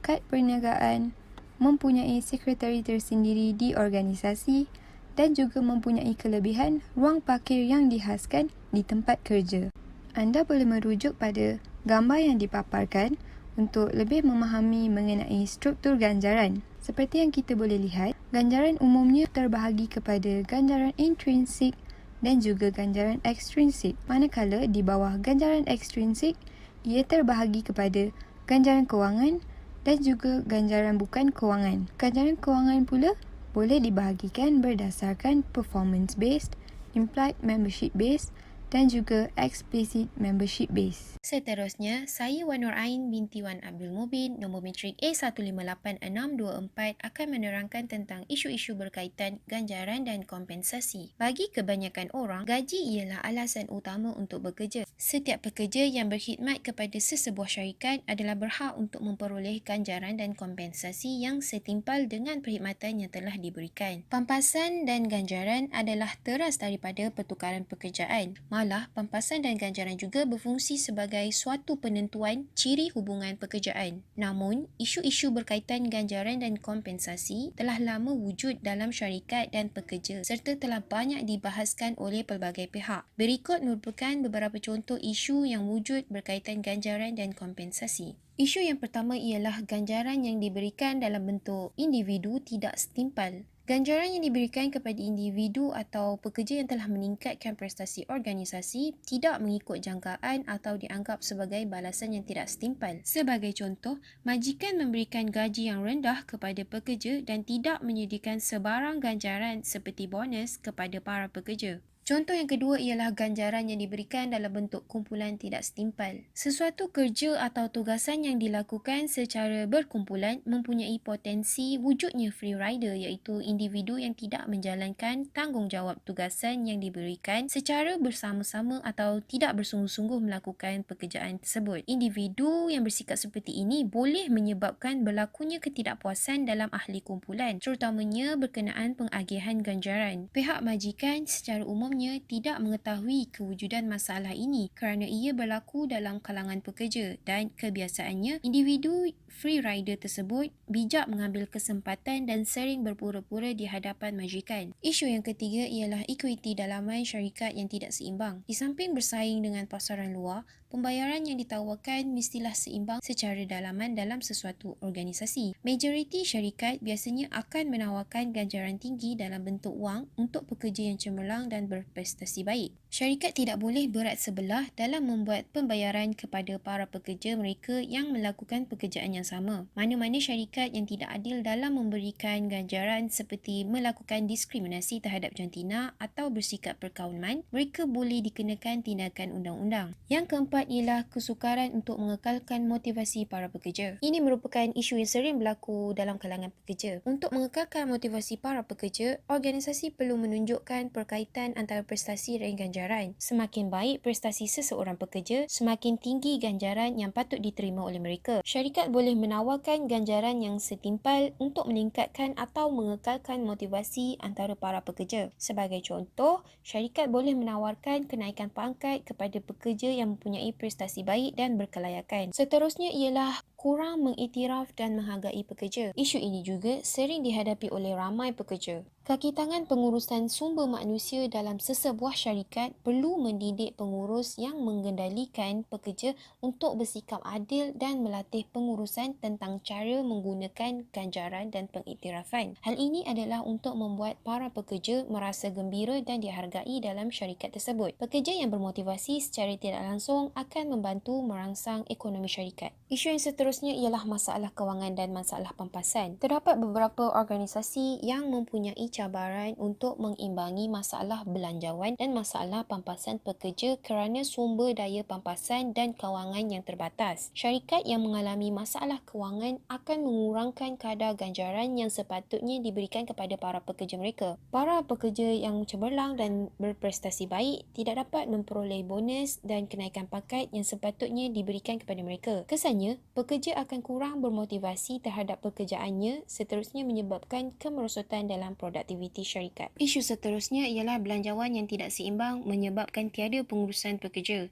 kad perniagaan, mempunyai sekretari tersendiri di organisasi dan juga mempunyai kelebihan ruang parkir yang dihaskan di tempat kerja. Anda boleh merujuk pada gambar yang dipaparkan untuk lebih memahami mengenai struktur ganjaran. Seperti yang kita boleh lihat, ganjaran umumnya terbahagi kepada ganjaran intrinsik dan juga ganjaran ekstrinsik. Manakala di bawah ganjaran ekstrinsik, ia terbahagi kepada ganjaran kewangan dan juga ganjaran bukan kewangan. Ganjaran kewangan pula boleh dibahagikan berdasarkan performance based, implied membership based dan juga explicit membership base. Seterusnya, saya Wan Nur Ain binti Wan Abdul Mubin, nombor matrik A158624 akan menerangkan tentang isu-isu berkaitan ganjaran dan kompensasi. Bagi kebanyakan orang, gaji ialah alasan utama untuk bekerja. Setiap pekerja yang berkhidmat kepada sesebuah syarikat adalah berhak untuk memperoleh ganjaran dan kompensasi yang setimpal dengan perkhidmatan yang telah diberikan. Pampasan dan ganjaran adalah teras daripada pertukaran pekerjaan. Malah, pampasan dan ganjaran juga berfungsi sebagai suatu penentuan ciri hubungan pekerjaan. Namun, isu-isu berkaitan ganjaran dan kompensasi telah lama wujud dalam syarikat dan pekerja serta telah banyak dibahaskan oleh pelbagai pihak. Berikut merupakan beberapa contoh isu yang wujud berkaitan ganjaran dan kompensasi. Isu yang pertama ialah ganjaran yang diberikan dalam bentuk individu tidak setimpal. Ganjaran yang diberikan kepada individu atau pekerja yang telah meningkatkan prestasi organisasi tidak mengikut jangkaan atau dianggap sebagai balasan yang tidak setimpal. Sebagai contoh, majikan memberikan gaji yang rendah kepada pekerja dan tidak menyediakan sebarang ganjaran seperti bonus kepada para pekerja. Contoh yang kedua ialah ganjaran yang diberikan dalam bentuk kumpulan tidak setimpal. Sesuatu kerja atau tugasan yang dilakukan secara berkumpulan mempunyai potensi wujudnya free rider iaitu individu yang tidak menjalankan tanggungjawab tugasan yang diberikan secara bersama-sama atau tidak bersungguh-sungguh melakukan pekerjaan tersebut. Individu yang bersikap seperti ini boleh menyebabkan berlakunya ketidakpuasan dalam ahli kumpulan, terutamanya berkenaan pengagihan ganjaran. Pihak majikan secara umum tidak mengetahui kewujudan masalah ini kerana ia berlaku dalam kalangan pekerja dan kebiasaannya individu free rider tersebut bijak mengambil kesempatan dan sering berpura-pura di hadapan majikan. Isu yang ketiga ialah equity dalaman syarikat yang tidak seimbang. Di samping bersaing dengan pasaran luar, pembayaran yang ditawarkan mestilah seimbang secara dalaman dalam sesuatu organisasi. Majoriti syarikat biasanya akan menawarkan ganjaran tinggi dalam bentuk wang untuk pekerja yang cemerlang dan berprestasi baik. Syarikat tidak boleh berat sebelah dalam membuat pembayaran kepada para pekerja mereka yang melakukan pekerjaan yang sama. Mana-mana syarikat yang tidak adil dalam memberikan ganjaran seperti melakukan diskriminasi terhadap jantina atau bersikap perkauman, mereka boleh dikenakan tindakan undang-undang. Yang keempat keempat ialah kesukaran untuk mengekalkan motivasi para pekerja. Ini merupakan isu yang sering berlaku dalam kalangan pekerja. Untuk mengekalkan motivasi para pekerja, organisasi perlu menunjukkan perkaitan antara prestasi dan ganjaran. Semakin baik prestasi seseorang pekerja, semakin tinggi ganjaran yang patut diterima oleh mereka. Syarikat boleh menawarkan ganjaran yang setimpal untuk meningkatkan atau mengekalkan motivasi antara para pekerja. Sebagai contoh, syarikat boleh menawarkan kenaikan pangkat kepada pekerja yang mempunyai prestasi baik dan berkelayakan. Seterusnya ialah kurang mengiktiraf dan menghargai pekerja. Isu ini juga sering dihadapi oleh ramai pekerja. Kaki tangan pengurusan sumber manusia dalam sesebuah syarikat perlu mendidik pengurus yang mengendalikan pekerja untuk bersikap adil dan melatih pengurusan tentang cara menggunakan ganjaran dan pengiktirafan. Hal ini adalah untuk membuat para pekerja merasa gembira dan dihargai dalam syarikat tersebut. Pekerja yang bermotivasi secara tidak langsung akan membantu merangsang ekonomi syarikat. Isu yang seterusnya ialah masalah kewangan dan masalah pampasan. Terdapat beberapa organisasi yang mempunyai cabaran untuk mengimbangi masalah belanjawan dan masalah pampasan pekerja kerana sumber daya pampasan dan kewangan yang terbatas. Syarikat yang mengalami masalah kewangan akan mengurangkan kadar ganjaran yang sepatutnya diberikan kepada para pekerja mereka. Para pekerja yang cemerlang dan berprestasi baik tidak dapat memperoleh bonus dan kenaikan pangkat yang sepatutnya diberikan kepada mereka. Kesannya, pekerja akan kurang bermotivasi terhadap pekerjaannya, seterusnya menyebabkan kemerosotan dalam produktiviti syarikat. Isu seterusnya ialah belanjawan yang tidak seimbang menyebabkan tiada pengurusan pekerja.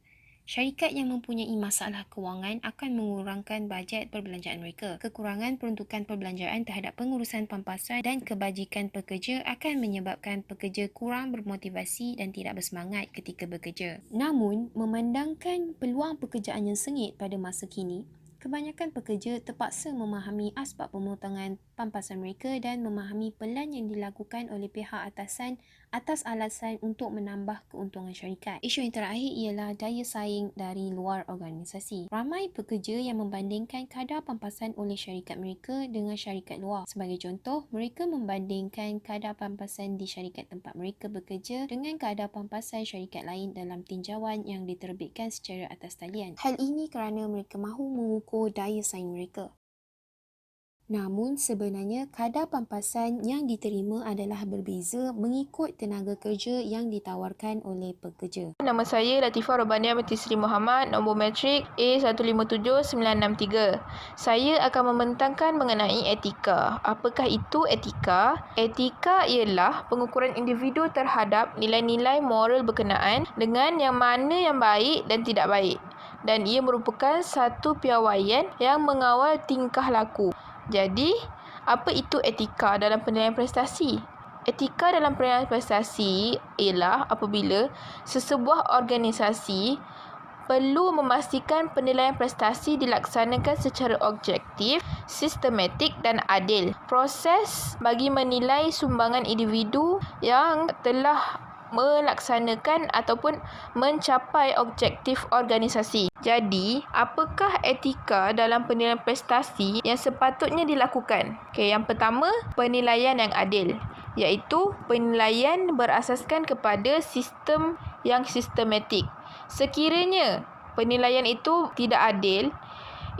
Syarikat yang mempunyai masalah kewangan akan mengurangkan bajet perbelanjaan mereka. Kekurangan peruntukan perbelanjaan terhadap pengurusan pampasan dan kebajikan pekerja akan menyebabkan pekerja kurang bermotivasi dan tidak bersemangat ketika bekerja. Namun, memandangkan peluang pekerjaan yang sengit pada masa kini, kebanyakan pekerja terpaksa memahami asbab pemotongan pampasan mereka dan memahami pelan yang dilakukan oleh pihak atasan atas alasan untuk menambah keuntungan syarikat. Isu yang terakhir ialah daya saing dari luar organisasi. Ramai pekerja yang membandingkan kadar pampasan oleh syarikat mereka dengan syarikat luar. Sebagai contoh, mereka membandingkan kadar pampasan di syarikat tempat mereka bekerja dengan kadar pampasan syarikat lain dalam tinjauan yang diterbitkan secara atas talian. Hal ini kerana mereka mahu mengukur daya saing mereka. Namun sebenarnya kadar pampasan yang diterima adalah berbeza mengikut tenaga kerja yang ditawarkan oleh pekerja. Nama saya Latifah Robania binti Sri Muhammad, nombor matrik A157963. Saya akan membentangkan mengenai etika. Apakah itu etika? Etika ialah pengukuran individu terhadap nilai-nilai moral berkenaan dengan yang mana yang baik dan tidak baik. Dan ia merupakan satu piawaian yang mengawal tingkah laku. Jadi, apa itu etika dalam penilaian prestasi? Etika dalam penilaian prestasi ialah apabila sesebuah organisasi perlu memastikan penilaian prestasi dilaksanakan secara objektif, sistematik dan adil. Proses bagi menilai sumbangan individu yang telah melaksanakan ataupun mencapai objektif organisasi. Jadi, apakah etika dalam penilaian prestasi yang sepatutnya dilakukan? Yang pertama, penilaian yang adil, iaitu penilaian berasaskan kepada sistem yang sistematik. Sekiranya penilaian itu tidak adil,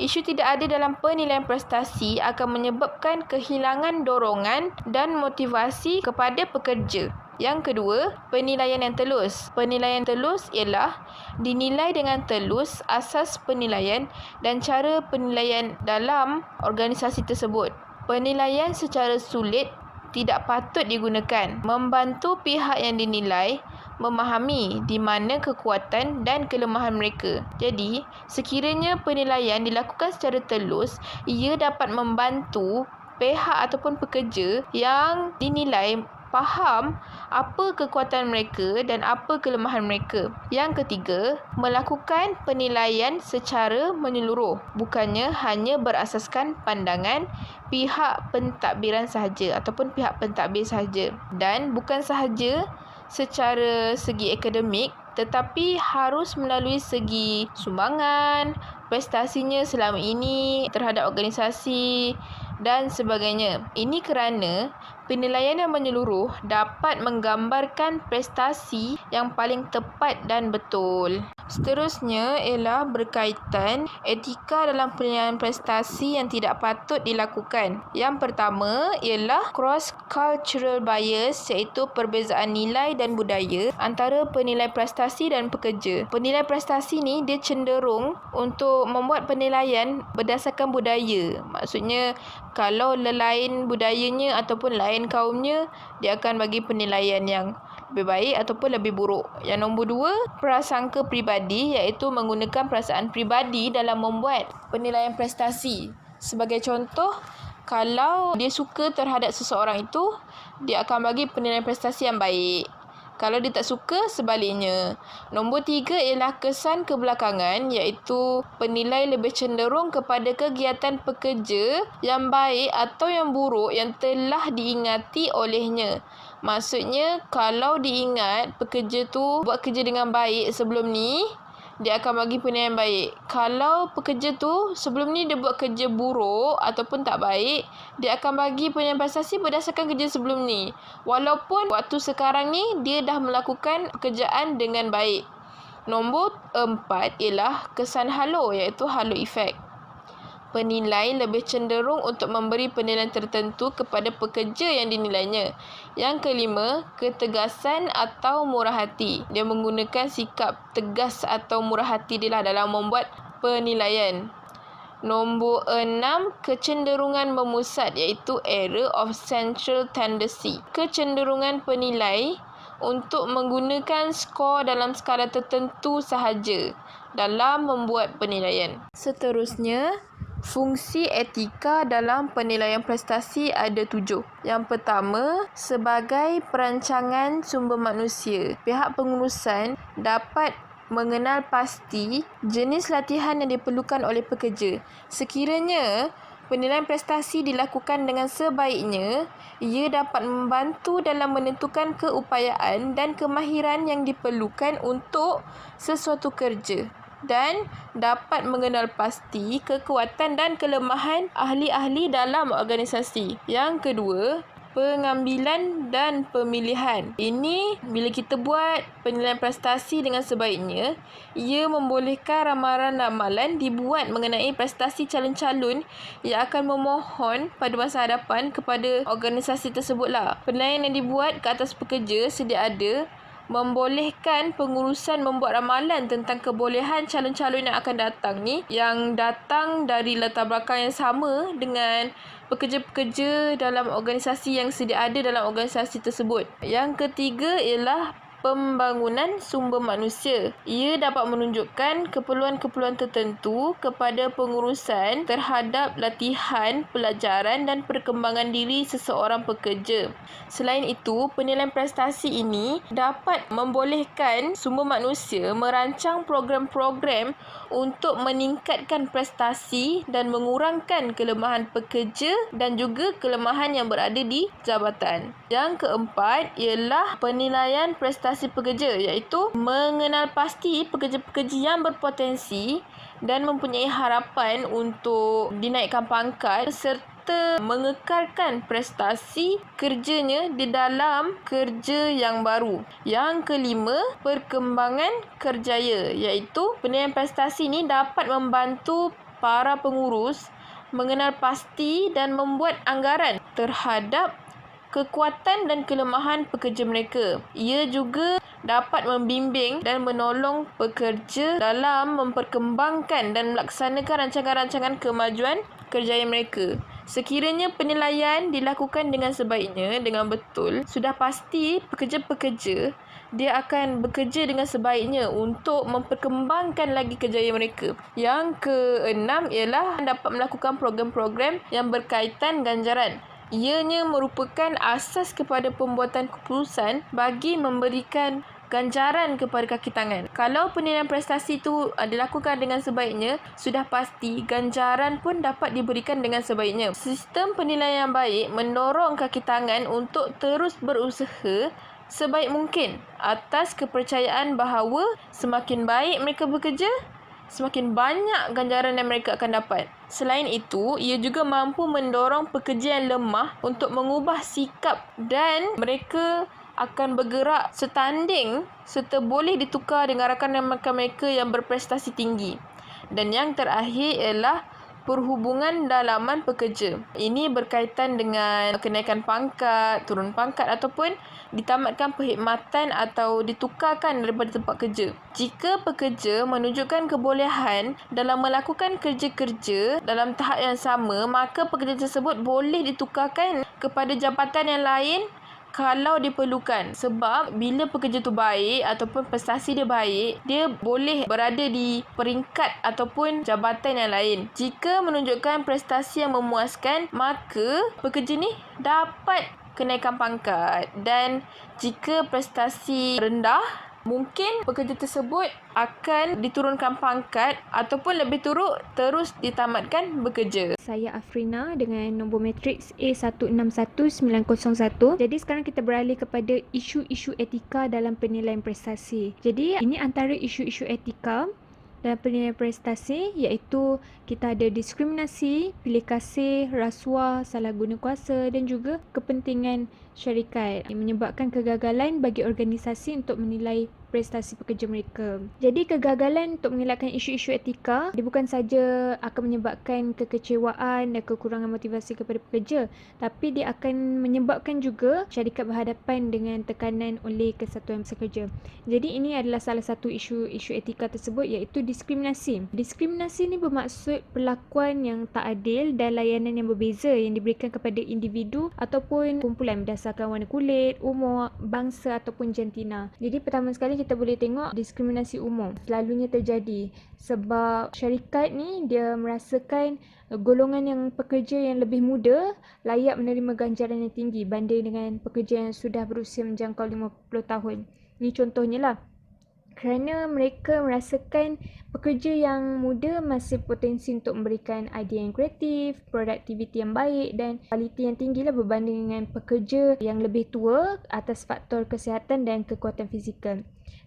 isu tidak adil dalam penilaian prestasi akan menyebabkan kehilangan dorongan dan motivasi kepada pekerja. Yang kedua, penilaian yang telus. Penilaian telus ialah dinilai dengan telus asas penilaian dan cara penilaian dalam organisasi tersebut. Penilaian secara sulit tidak patut digunakan. Membantu pihak yang dinilai memahami di mana kekuatan dan kelemahan mereka. Jadi, sekiranya penilaian dilakukan secara telus, ia dapat membantu pihak ataupun pekerja yang dinilai faham apa kekuatan mereka dan apa kelemahan mereka. Yang ketiga, melakukan penilaian secara menyeluruh, bukannya hanya berasaskan pandangan pihak pentadbiran sahaja ataupun pihak pentadbir sahaja. Dan bukan sahaja secara segi akademik, tetapi harus melalui segi sumbangan, prestasinya selama ini terhadap organisasi dan sebagainya. Ini kerana penilaian yang menyeluruh dapat menggambarkan prestasi yang paling tepat dan betul. Seterusnya ialah berkaitan etika dalam penilaian prestasi yang tidak patut dilakukan. Yang pertama ialah cross-cultural bias, iaitu perbezaan nilai dan budaya antara penilai prestasi dan pekerja. Penilai prestasi ni dia cenderung untuk membuat penilaian berdasarkan budaya. Maksudnya kalau lain budayanya ataupun lain kaumnya, dia akan bagi penilaian yang lebih baik ataupun lebih buruk. Yang nombor 2, prasangka peribadi, iaitu menggunakan perasaan peribadi dalam membuat penilaian prestasi. Sebagai contoh, kalau dia suka terhadap seseorang itu, dia akan bagi penilaian prestasi yang baik. Kalau dia tak suka, sebaliknya. Nombor 3 ialah kesan kebelakangan, iaitu penilai lebih cenderung kepada kegiatan pekerja yang baik atau yang buruk yang telah diingati olehnya. Maksudnya, kalau diingat pekerja tu buat kerja dengan baik sebelum ni, dia akan bagi penilaian baik. Kalau pekerja tu sebelum ni dia buat kerja buruk ataupun tak baik, dia akan bagi penilaian prestasi berdasarkan kerja sebelum ni. Walaupun waktu sekarang ni dia dah melakukan pekerjaan dengan baik. Nombor 4 ialah kesan halo, iaitu halo effect. Penilai lebih cenderung untuk memberi penilaian tertentu kepada pekerja yang dinilainya. Yang kelima, ketegasan atau murah hati. Dia menggunakan sikap tegas atau murah hati dia dalam membuat penilaian. Nombor 6, kecenderungan memusat, iaitu error of central tendency. Kecenderungan penilai untuk menggunakan skor dalam skala tertentu sahaja dalam membuat penilaian. Seterusnya, fungsi etika dalam penilaian prestasi ada 7. Yang pertama, sebagai perancangan sumber manusia, pihak pengurusan dapat mengenal pasti jenis latihan yang diperlukan oleh pekerja. Sekiranya penilaian prestasi dilakukan dengan sebaiknya, ia dapat membantu dalam menentukan keupayaan dan kemahiran yang diperlukan untuk sesuatu kerja dan dapat mengenal pasti kekuatan dan kelemahan ahli-ahli dalam organisasi. Yang kedua, pengambilan dan pemilihan. Ini bila kita buat penilaian prestasi dengan sebaiknya, ia membolehkan ramalan-ramalan dibuat mengenai prestasi calon-calon yang akan memohon pada masa hadapan kepada organisasi tersebutlah. Penilaian yang dibuat ke atas pekerja sedia ada membolehkan pengurusan membuat ramalan tentang kebolehan calon-calon yang akan datang ni, yang datang dari latar belakang yang sama dengan pekerja-pekerja dalam organisasi yang sedia ada dalam organisasi tersebut. Yang ketiga ialah pembangunan sumber manusia. Ia dapat menunjukkan keperluan-keperluan tertentu kepada pengurusan terhadap latihan, pelajaran dan perkembangan diri seseorang pekerja. Selain itu, penilaian prestasi ini dapat membolehkan sumber manusia merancang program-program untuk meningkatkan prestasi dan mengurangkan kelemahan pekerja dan juga kelemahan yang berada di jabatan. Yang keempat ialah penilaian prestasi pekerja, iaitu mengenal pasti pekerja-pekerja yang berpotensi dan mempunyai harapan untuk dinaikkan pangkat serta mengekalkan prestasi kerjanya di dalam kerja yang baru. Yang kelima, perkembangan kerjaya, iaitu penilaian prestasi ini dapat membantu para pengurus mengenal pasti dan membuat anggaran terhadap kekuatan dan kelemahan pekerja mereka. Ia juga dapat membimbing dan menolong pekerja dalam memperkembangkan dan melaksanakan rancangan-rancangan kemajuan kerjaya mereka. Sekiranya penilaian dilakukan dengan sebaiknya, dengan betul, sudah pasti pekerja-pekerja dia akan bekerja dengan sebaiknya untuk memperkembangkan lagi kerjaya mereka. Yang keenam ialah dapat melakukan program-program yang berkaitan ganjaran. Ianya merupakan asas kepada pembuatan keputusan bagi memberikan ganjaran kepada kaki tangan. Kalau penilaian prestasi itu dilakukan dengan sebaiknya, sudah pasti ganjaran pun dapat diberikan dengan sebaiknya. Sistem penilaian yang baik mendorong kaki tangan untuk terus berusaha sebaik mungkin atas kepercayaan bahawa semakin baik mereka bekerja, semakin banyak ganjaran yang mereka akan dapat. Selain itu, ia juga mampu mendorong pekerja yang lemah untuk mengubah sikap dan mereka akan bergerak setanding serta boleh ditukar dengan rakan-rakan mereka yang berprestasi tinggi. Dan yang terakhir ialah perhubungan dalaman pekerja. Ini berkaitan dengan kenaikan pangkat, turun pangkat ataupun ditamatkan perkhidmatan atau ditukarkan daripada tempat kerja. Jika pekerja menunjukkan kebolehan dalam melakukan kerja-kerja dalam tahap yang sama, maka pekerja tersebut boleh ditukarkan kepada jabatan yang lain kalau diperlukan. Sebab bila pekerja tu baik ataupun prestasi dia baik, dia boleh berada di peringkat ataupun jabatan yang lain. Jika menunjukkan prestasi yang memuaskan, maka pekerja ni dapat kenaikan pangkat. Dan jika prestasi rendah, mungkin pekerja tersebut akan diturunkan pangkat ataupun lebih teruk terus ditamatkan bekerja. Saya Afrina dengan nombor matriks A161901. Jadi sekarang kita beralih kepada isu-isu etika dalam penilaian prestasi. Jadi ini antara isu-isu etika dalam penilaian prestasi, iaitu kita ada diskriminasi, pilih kasih, rasuah, salah guna kuasa dan juga kepentingan syarikat yang menyebabkan kegagalan bagi organisasi untuk menilai prestasi pekerja mereka. Jadi kegagalan untuk mengelakkan isu-isu etika, dia bukan saja akan menyebabkan kekecewaan dan kekurangan motivasi kepada pekerja, tapi dia akan menyebabkan juga syarikat berhadapan dengan tekanan oleh kesatuan pekerja. Jadi ini adalah salah satu isu etika tersebut, iaitu diskriminasi. Diskriminasi ni bermaksud perlakuan yang tak adil dan layanan yang berbeza yang diberikan kepada individu ataupun kumpulan berdasarkan warna kulit, umur, bangsa ataupun jantina. Jadi pertama sekali kita boleh tengok diskriminasi umum selalunya terjadi sebab syarikat ni dia merasakan golongan yang pekerja yang lebih muda layak menerima ganjaran yang tinggi banding dengan pekerja yang sudah berusia menjangkau 50 tahun. Ini contohnya lah. Kerana mereka merasakan pekerja yang muda masih potensi untuk memberikan idea yang kreatif, produktiviti yang baik dan kualiti yang tinggi lah berbanding dengan pekerja yang lebih tua atas faktor kesihatan dan kekuatan fizikal.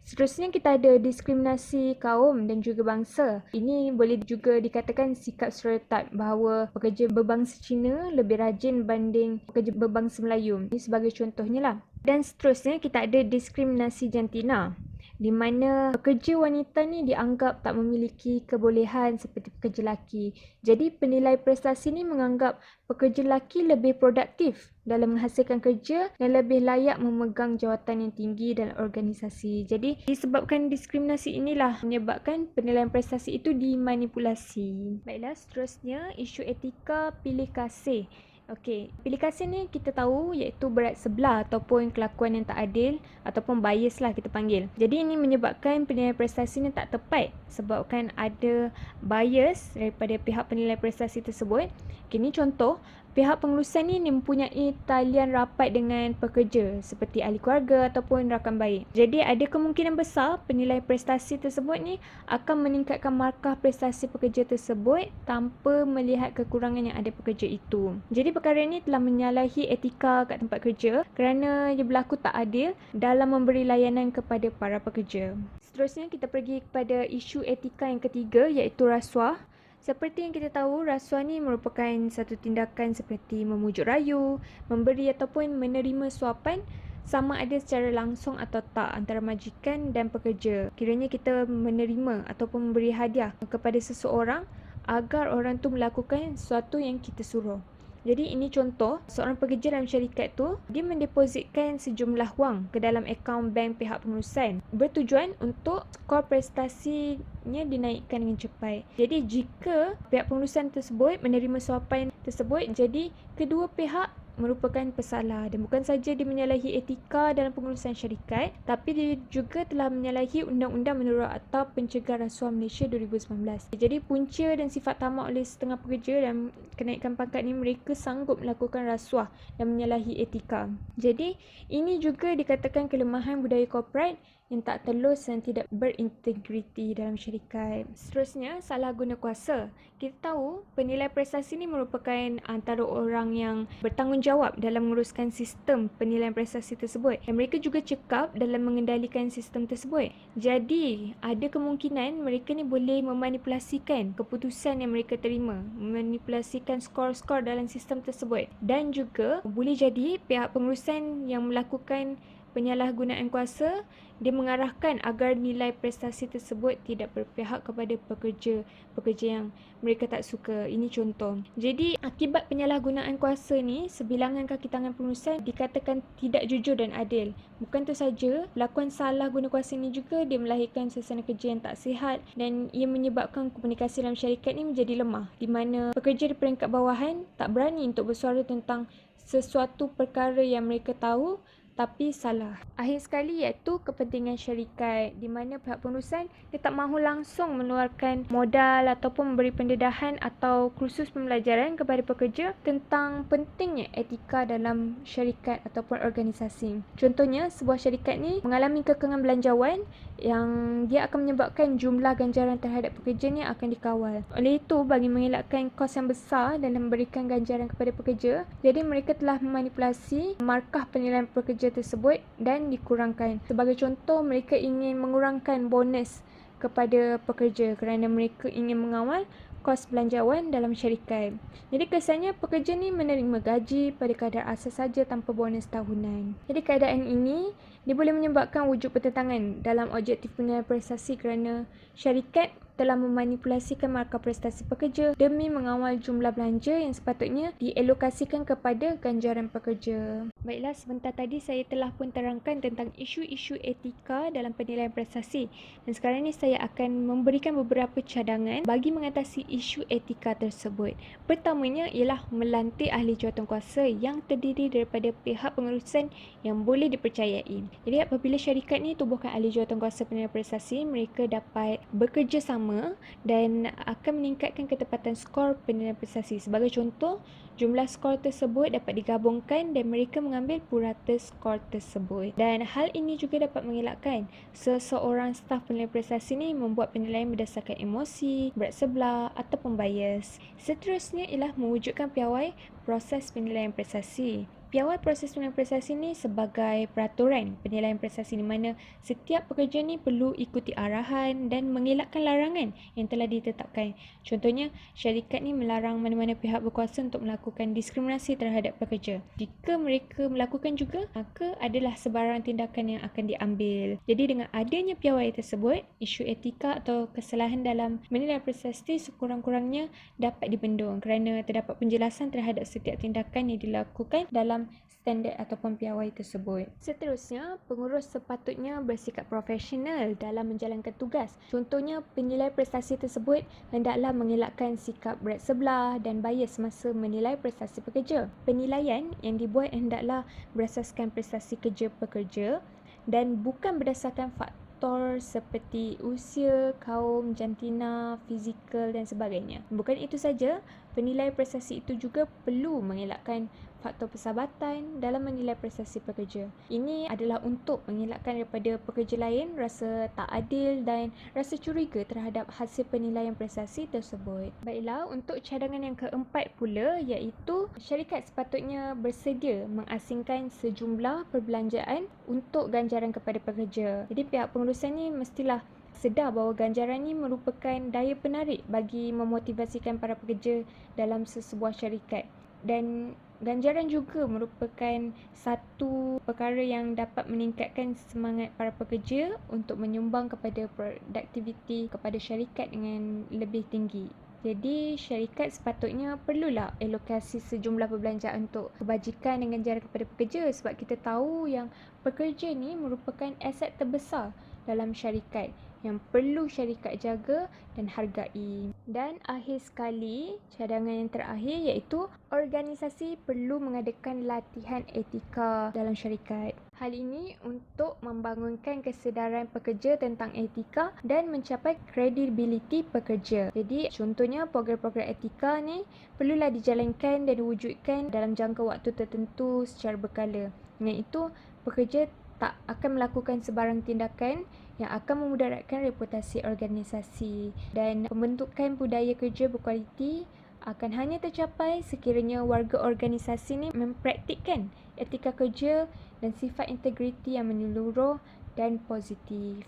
Seterusnya kita ada diskriminasi kaum dan juga bangsa. Ini boleh juga dikatakan sikap stereotip bahawa pekerja berbangsa Cina lebih rajin banding pekerja berbangsa Melayu. Ini sebagai contohnya lah. Dan seterusnya kita ada diskriminasi jantina, di mana pekerja wanita ni dianggap tak memiliki kebolehan seperti pekerja lelaki. Jadi penilai prestasi ni menganggap pekerja lelaki lebih produktif dalam menghasilkan kerja dan lebih layak memegang jawatan yang tinggi dalam organisasi. Jadi disebabkan diskriminasi inilah menyebabkan penilaian prestasi itu dimanipulasi. Baiklah, seterusnya isu etika pilih kasih. Okey, pilih kasih ni kita tahu iaitu berat sebelah ataupun kelakuan yang tak adil ataupun bias lah kita panggil. Jadi ini menyebabkan penilaian prestasi ni tak tepat sebabkan ada bias daripada pihak penilai prestasi tersebut. Kini contoh, pihak pengurusan ni mempunyai talian rapat dengan pekerja seperti ahli keluarga ataupun rakan baik. Jadi ada kemungkinan besar penilai prestasi tersebut ni akan meningkatkan markah prestasi pekerja tersebut tanpa melihat kekurangan yang ada pekerja itu. Jadi perkara ini telah menyalahi etika kat tempat kerja kerana ia berlaku tak adil dalam memberi layanan kepada para pekerja. Seterusnya kita pergi kepada isu etika yang ketiga, iaitu rasuah. Seperti yang kita tahu, rasuah ni merupakan satu tindakan seperti memujuk rayu, memberi ataupun menerima suapan sama ada secara langsung atau tak antara majikan dan pekerja. Kiranya kita menerima ataupun memberi hadiah kepada seseorang agar orang tu melakukan sesuatu yang kita suruh. Jadi ini contoh, seorang pekerja dalam syarikat tu, dia mendepositkan sejumlah wang ke dalam akaun bank pihak pengurusan bertujuan untuk skor prestasinya dinaikkan dengan cepat. Jadi jika pihak pengurusan tersebut menerima suapan tersebut, jadi kedua pihak merupakan pesalah dan bukan saja dia menyalahi etika dalam pengurusan syarikat, tapi dia juga telah menyalahi Undang-Undang Menurut Akta Pencegahan Rasuah Malaysia 2019. Jadi punca dan sifat tamak oleh setengah pekerja dan kenaikan pangkat ni mereka sanggup melakukan rasuah dan menyalahi etika. Jadi ini juga dikatakan kelemahan budaya korporat yang tak telus dan tidak berintegriti dalam syarikat. Seterusnya, salah guna kuasa. Kita tahu penilai prestasi ini merupakan antara orang yang bertanggungjawab dalam menguruskan sistem penilaian prestasi tersebut. Dan mereka juga cekap dalam mengendalikan sistem tersebut. Jadi, ada kemungkinan mereka ni boleh memanipulasikan keputusan yang mereka terima, memanipulasikan skor-skor dalam sistem tersebut. Dan juga boleh jadi pihak pengurusan yang melakukan penyalahgunaan kuasa, dia mengarahkan agar nilai prestasi tersebut tidak berpihak kepada pekerja yang mereka tak suka. Ini contoh. Jadi, akibat penyalahgunaan kuasa ni, sebilangan kaki tangan pengurusan dikatakan tidak jujur dan adil. Bukan itu saja, lakuan salah guna kuasa ni juga dia melahirkan suasana kerja yang tak sihat dan ia menyebabkan komunikasi dalam syarikat ni menjadi lemah, di mana pekerja di peringkat bawahan tak berani untuk bersuara tentang sesuatu perkara yang mereka tahu tapi salah. Akhir sekali iaitu kepentingan syarikat, di mana pihak pengurusan dia tak mahu langsung mengeluarkan modal ataupun memberi pendedahan atau kursus pembelajaran kepada pekerja tentang pentingnya etika dalam syarikat ataupun organisasi. Contohnya, sebuah syarikat ni mengalami kekangan belanjawan yang dia akan menyebabkan jumlah ganjaran terhadap pekerja ni akan dikawal. Oleh itu, bagi mengelakkan kos yang besar dalam memberikan ganjaran kepada pekerja, jadi mereka telah memanipulasi markah penilaian pekerja tersebut dan dikurangkan. Sebagai contoh, mereka ingin mengurangkan bonus kepada pekerja kerana mereka ingin mengawal kos belanjawan dalam syarikat. Jadi kesannya pekerja ni menerima gaji pada kadar asas saja tanpa bonus tahunan. Jadi keadaan ini dia boleh menyebabkan wujud pertentangan dalam objektif penilaian prestasi kerana syarikat telah memanipulasikan markah prestasi pekerja demi mengawal jumlah belanja yang sepatutnya dialokasikan kepada ganjaran pekerja. Baiklah, sebentar tadi saya telah pun terangkan tentang isu-isu etika dalam penilaian prestasi, dan sekarang ni saya akan memberikan beberapa cadangan bagi mengatasi isu etika tersebut. Pertamanya ialah melantik ahli jawatankuasa yang terdiri daripada pihak pengurusan yang boleh dipercayai. Jadi apabila syarikat ni tubuhkan ahli jawatankuasa penilaian prestasi, mereka dapat bekerjasama dan akan meningkatkan ketepatan skor penilaian prestasi. Sebagai contoh, jumlah skor tersebut dapat digabungkan dan mereka mengambil purata skor tersebut. Dan hal ini juga dapat mengelakkan seseorang staf penilaian prestasi ni membuat penilaian berdasarkan emosi, berat sebelah ataupun bias. Seterusnya ialah mewujudkan piawai proses penilaian prestasi. Piawai proses penilaian prestasi ni sebagai peraturan penilaian prestasi di mana setiap pekerja ni perlu ikuti arahan dan mengelakkan larangan yang telah ditetapkan. Contohnya, syarikat ni melarang mana-mana pihak berkuasa untuk melakukan diskriminasi terhadap pekerja. Jika mereka melakukan juga, maka adalah sebarang tindakan yang akan diambil. Jadi dengan adanya piawai tersebut, isu etika atau kesalahan dalam menilai prestasi sekurang-kurangnya dapat dibendung kerana terdapat penjelasan terhadap setiap tindakan yang dilakukan dalam standard ataupun piawai tersebut. Seterusnya, pengurus sepatutnya bersikap profesional dalam menjalankan tugas. Contohnya, penilai prestasi tersebut hendaklah mengelakkan sikap berat sebelah dan bias semasa menilai prestasi pekerja. Penilaian yang dibuat hendaklah berasaskan prestasi kerja pekerja dan bukan berdasarkan faktor seperti usia, kaum, jantina, fizikal dan sebagainya. Bukan itu saja, penilai prestasi itu juga perlu mengelakkan faktor persahabatan dalam menilai prestasi pekerja. Ini adalah untuk mengelakkan daripada pekerja lain rasa tak adil dan rasa curiga terhadap hasil penilaian prestasi tersebut. Baiklah, untuk cadangan yang keempat pula iaitu syarikat sepatutnya bersedia mengasingkan sejumlah perbelanjaan untuk ganjaran kepada pekerja. Jadi pihak pengurusan ni mestilah sedar bahawa ganjaran ini merupakan daya penarik bagi memotivasikan para pekerja dalam sesebuah syarikat. Dan ganjaran juga merupakan satu perkara yang dapat meningkatkan semangat para pekerja untuk menyumbang kepada produktiviti kepada syarikat dengan lebih tinggi. Jadi syarikat sepatutnya perlulah alokasi sejumlah perbelanjaan untuk kebajikan dan ganjaran kepada pekerja, sebab kita tahu yang pekerja ni merupakan aset terbesar dalam syarikat yang perlu syarikat jaga dan hargai. Dan akhir sekali, cadangan yang terakhir iaitu organisasi perlu mengadakan latihan etika dalam syarikat. Hal ini untuk membangunkan kesedaran pekerja tentang etika dan mencapai kredibiliti pekerja. Jadi contohnya program-program etika ni perlulah dijalankan dan diwujudkan dalam jangka waktu tertentu secara berkala. Dengan itu, pekerja tak akan melakukan sebarang tindakan yang akan memudaratkan reputasi organisasi, dan pembentukan budaya kerja berkualiti akan hanya tercapai sekiranya warga organisasi ini mempraktikkan etika kerja dan sifat integriti yang menyeluruh dan positif.